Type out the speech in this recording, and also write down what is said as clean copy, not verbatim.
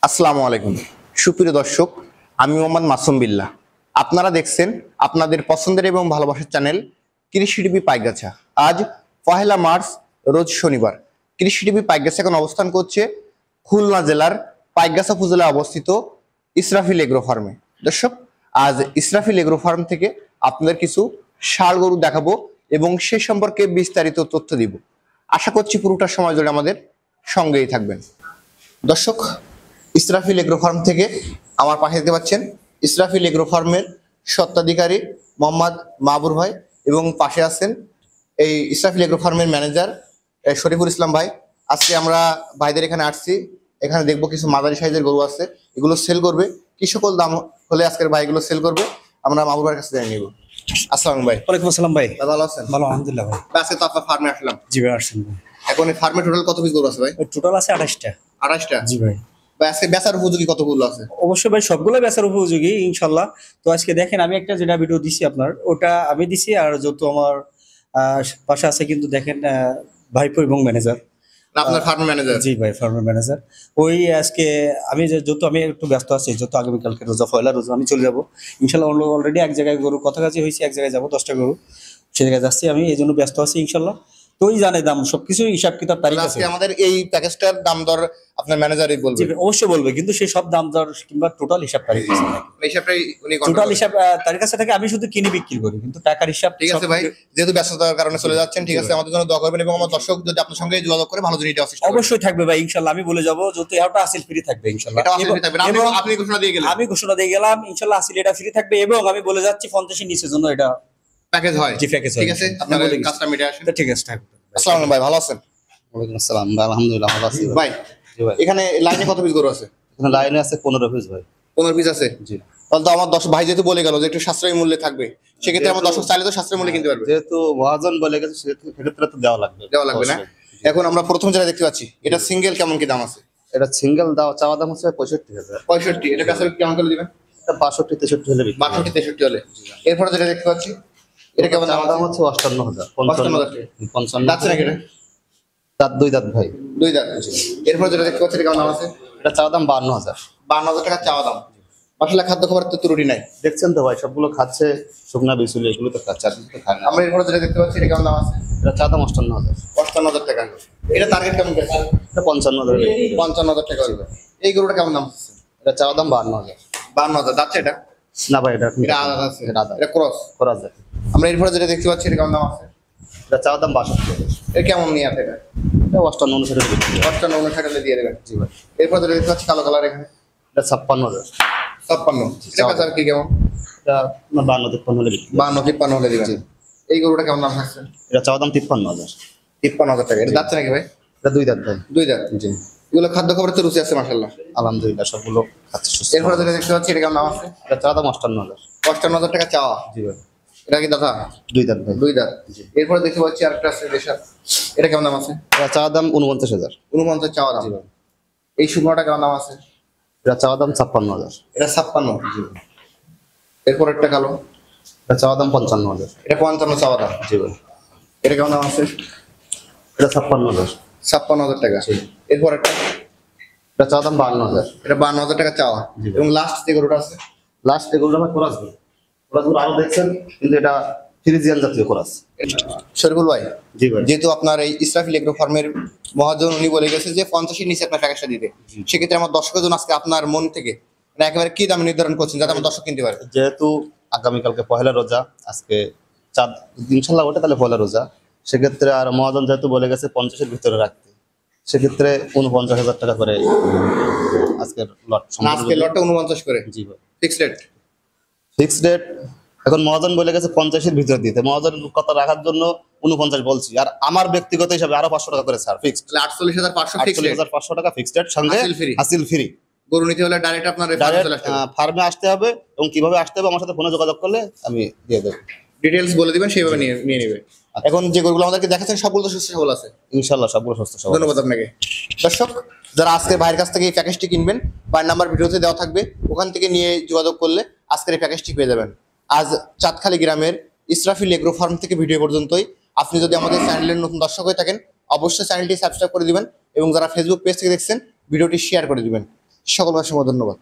আসসালামু আলাইকুম সুপ্রিয় দর্শক, আমি মোহাম্মদ মাসুম বিল্লাহ। আপনারা দেখছেন আপনাদের পছন্দের এবং ভালোবাসার চ্যানেল কৃষি টিভি পাইকগাছা। আজ 1 মার্চ, রোজ শনিবার। কৃষি টিভি পাইকগাছা এখন অবস্থান করছে খুলনা জেলার পাইকগাছা উপজেলায় অবস্থিত ইসরাফিল এগ্রো ফার্মে। দর্শক, আজ ইসরাফিল এগ্রো ফার্ম থেকে আপনাদের কিছু ষাঁড় গরু দেখাবো এবং সে সম্পর্কে বিস্তারিত তথ্য দিব। আশা করছি পুরোটা সময় ধরে আমাদের সঙ্গেই থাকবেন। দর্শক, ইসরাফিল এগ্রো ফার্ম থেকে আমার পাশে দেখতে পাচ্ছেন ইসরাফিল এগ্রো ফার্মের স্বত্বাধিকারী মোহাম্মদ মাহবুর ভাই এবং পাশে আছেন এই ইসরাফিল এগ্রো ফার্মের ম্যানেজার শরীফুল ইসলাম ভাই। আজকে আমরা ভাইদের এখানে আসছি, এখানে দেখবো কিছু মাঝারি সাইজের গরু আছে, এগুলো সেল করবে। কি সকল দাম হলে আজকের ভাই এগুলো সেল করবে আমরা মাহবুর ভাইয়ের কাছে জেনে নিব। আসসালাম ভাই। ওয়ালাইকুম আসসালাম ভাই। ভালো আছেন? ভালো আলহামদুলিল্লাহ ভাই। আজকে তো আপনার ফার্মে আসলাম। জি ভাই আসছেন ভাই। এখন এই ফার্মে টোটাল কত পিস গরু আছে ভাই? টোটাল আছে 28টা। 28টা? জি ভাই। ভাই আজকে বেচার উপযোগী কতগুলো আছে? অবশ্যই ভাই সবগুলো বেচার উপযোগী ইনশাল্লাহ। তো আজকে দেখেন আমি একটা যেটা ভিডিও দিছি আপনার ওটা আমি দিছি, আর যত আমার পাশে আছে কিন্তু দেখেন ভাইপো এবং ম্যানেজার। আপনার ফার্মের ম্যানেজার? জি ভাই, ফার্মের ম্যানেজার। ওই আজকে আমি যত আমি একটু ব্যস্ত আছি, যত আগামীকালকে রোজা পয়লা রোজা আমি চলে যাবো ইনশাল্লাহ। অলরেডি এক জায়গায় গরু কথাকাছি হয়েছে, এক জায়গায় যাবো 10টা গরু, সে জায়গায় যাচ্ছি আমি, এই জন্য ব্যস্ত আছি ইনশাল্লাহ। তো ওই জানে দাম সবকিছু হিসাব কিতাব তারিখ আছে। আজকে আমাদের এই প্যাকেজটার দাম দর আপনার ম্যানেজারই বলবে? জি অবশ্যই বলবে, কিন্তু সেই সব দাম দর কিংবা টোটাল হিসাব তারিখ আছে। হিসাবটাই উনি টোটাল হিসাব তারিখ আছে থাকে, আমি শুধু কিনে বিক্রি করি, কিন্তু টাকার হিসাব ঠিক আছে ভাই। যেহেতু ব্যস্ততার কারণে চলে যাচ্ছেন, ঠিক আছে, আমাদের জন্য দোয়া করবেন এবং আমার দর্শক যদি আপনার সঙ্গে যোগাযোগ করে ভালো জিনিস দেওয়ার চেষ্টা করবেন। অবশ্যই থাকবে ভাই ইনশাআল্লাহ। আমি বলে যাব যত এটা আসিল ফ্রি থাকবে ইনশাআল্লাহ। এটা আসিল ফ্রি থাকবে। আপনি ঘোষণা দিয়ে গেলেন। আমি ঘোষণা দিয়ে গেলাম ইনশাআল্লাহ আসিল এটা ফ্রি থাকবে, এবং আমি বলে যাচ্ছি 50 এর নিচের জন্য এটা প্যাকেজ হয়। জি প্যাকেজ হয়। ঠিক আছে, আপনার কাজটা মিটে আসেন। ঠিক আছে থাকবে। আসসালামু আলাইকুম ভাই, ভালো আছেন? ওয়ালাইকুম আসসালাম ভাই, আলহামদুলিল্লাহ ভালো আছি ভাই। জি ভাই। এখানে লাইনে কত পিস গরু আছে? এখানে লাইনে আছে 15 পিস ভাই। 15 পিস আছে? জি। তাহলে তো আমার ভাই যেহেতু বলে গেল যে একটু সাশ্রয়ী মূল্যে থাকবে, সেক্ষেত্রে আমার দর্শক চাইলে তো সাশ্রয়ী মূল্যে কিনতে পারবে। যেহেতু মহাজন বলে গেছে সেক্ষেত্রে তো দেওয়া লাগবে না? এখন আমরা প্রথম যেটা দেখতে পাচ্ছি, এটা সিঙ্গেল কেমন কি দাম আছে? এটা সিঙ্গেল চাওয়া দাম হচ্ছে 65,000। 65? এটা কাছে কেমন করে দিবেন? এটা 62 63 হলে 62 63 হলে। এরপরে যেটা দেখতে পাচ্ছি, এটা কেমন চাওয়া দাম হচ্ছে 58,000। 55 যাচ্ছে নাকি এটা? দাঁত দুই দাঁত ভাই। দুই দাঁত। এরপরে যেটা দেখতে পাচ্ছি, এটা কেমন দাম আছে? এটা চাওয়া দাম 52,000। 52,000 টাকা চাওয়া দাম। আসলে খাদ্য খাবার তো ত্রুটি নাই। দেখছেন তো ভাই, সবগুলো খাচ্ছে শুকনা বিচুলি, এগুলো তো খাচ্ছে, আর কিছু তো খায় না। আমরা এরপরে যেটা দেখতে পাচ্ছি, এটা কেমন দাম আছে? এটা চাওয়া দাম 58,000। 58,000 টাকা। এটা টার্গেট কেমন গেছে? এটা 55,000। 55,000 টাকা হবে। এই গরুটা কেমন দাম আছে? এটা চাওয়া দাম 52,000। 52,000 যাচ্ছে এটা? না ভাই, এটা এটা আলাদা আছে। এটা আলাদা। এটা ক্রস করা যায়। আমরা এরপরে যেটা দেখতে পাচ্ছি, এটা কেমন দাম আছে? এটা চাওয়া দাম 62,000। এটা কেমন নিয়ে আছে? এটা এটা 58 বিক্রি হয়। 58 টাকা দিয়ে দেবেন। জি ভাই। এরপরে যেটা দেখতে পাচ্ছি কালো কালার, এখানে এটা 56,000। 56। এটা বাজার কি কেমন? এটা 52 হলে বিক্রি হয়। 52 53 হলে দিবেন। এই গরুটা কেমন দাম থাকছে? এটা চাওয়া দাম 53,000। 53,000 টাকা। এটা যাচ্ছে নাকি ভাই? এটা দুই দাঁত ভাই। দুই দাঁত। জি। এগুলো খাদ্য খাবারের তো রুচি আছে মাশাআল্লাহ। আলহামদুলিল্লাহ সবগুলো খাচ্ছে সুস্থ। এরপরে যেটা দেখতে পাচ্ছি, এটা কেমন দাম আছে? এটা চাওয়া দাম 58,000। 58,000 টাকা চাওয়া। জি ভাই। এটা কি দাদা? দুই দাঁত ভাই। দুই দাঁত। এরপরে দেখতে পাচ্ছি আরেকটা আছে দেশার, এটা কেমন দাম আছে? এটা চাওয়া দাম 49,000। 49 চাওয়া দাম। জি ভাই। এই শুকনোটা কেমন দাম আছে? এটা চাওয়া দাম 56,000। এটা 56। জি। এরপর একটা কালো, এটা চাওয়া দাম 55,000। এটা 55 চাওয়া দাম। জি ভাই। এটা কেমন দাম আছে? এটা 56,000। 56,000 টাকা। এরপর একটা, এটা চাওয়া দাম 52,000। এটা 52,000 টাকা চাওয়া। জি। এবং লাস্ট যে গরুটা আছে, লাস্ট এগুলো ভাই কোরাস ভাই। কোরাসগুলো আরো দেখছেন, কিন্তু এটা ফ্রিজিয়ান জাতীয় কোরাস। শরীফুল ভাই, জি ভাই। যেহেতু আপনার এই ইসরাফিল এগ্রো ফার্মের মহাজন উনি বলে গেছে যে 50 এর নিচে আপনার প্যাকেজটা দিতে, সেক্ষেত্রে আমার দর্শকের জন্য আজকে আপনার মন থেকে মানে একেবারে কি দাম নির্ধারণ করছেন যাতে আমার দর্শক কিনতে পারে? যেহেতু আগামীকালকে পহেলা রোজা, আজকে চাঁদ ইনশাল্লাহ ওঠে, তাহলে পহেলা রোজা, সেক্ষেত্রে আর মহাজন যেহেতু বলে গেছে 50-এর ভিতরে রাখতে, সেক্ষেত্রে 49,000 টাকা করে আজকের লট। আজকে লটটা 49 করে। জি ভাই। Fixed rate? ফিক্সড রেট এখন মহাজন বলে গেছে 50-এর ভিতরে দিতে, মহাজন কথা রাখার জন্য 49 বলছি, আর আমার ব্যক্তিগত হিসাবে আরো 500 টাকা করে ছাড় ফিক্সড। তাহলে 48,500 ফিক্সড রেট। 48,500 টাকা ফিক্সড রেট, সঙ্গে হাসিল ফ্রি। গরু নিতে হলে ডাইরেক্ট আপনার রেফারেন্স চলে আসতে হবে। ফার্মে আসতে হবে, এবং কিভাবে আসতে হবে আমার সাথে ফোনে যোগাযোগ করলে আমি দিয়ে দেবো। ডিটেইলস বলে দিবেন, সেইভাবে নিয়ে নেবে। এখন যে গরুগুলো আমাদেরকে দেখাচ্ছেন সবগুলো তো সুস্থ সবল আছে ইনশাল্লাহ সবগুলো সুস্থ সবল। ধন্যবাদ আপনাকে। দর্শক, যারা আজকে ভাইয়ের কাছ থেকে এই প্যাকেজটি কিনবেন, ভাইয়ের নাম্বার ভিডিওতে দেওয়া থাকবে, ওখান থেকে নিয়ে যোগাযোগ করলে আজকের এই প্যাকেজটি পেয়ে যাবেন। আজ চাঁদখালী গ্রামের ইসরাফিল এগ্রো ফার্ম থেকে ভিডিও পর্যন্তই। আপনি যদি আমাদের চ্যানেলের নতুন দর্শক হয়ে থাকেন, অবশ্যই চ্যানেলটি সাবস্ক্রাইব করে দিবেন, এবং যারা ফেসবুক পেজ থেকে দেখছেন ভিডিওটি শেয়ার করে দিবেন। সকলকে অসংখ্য ধন্যবাদ।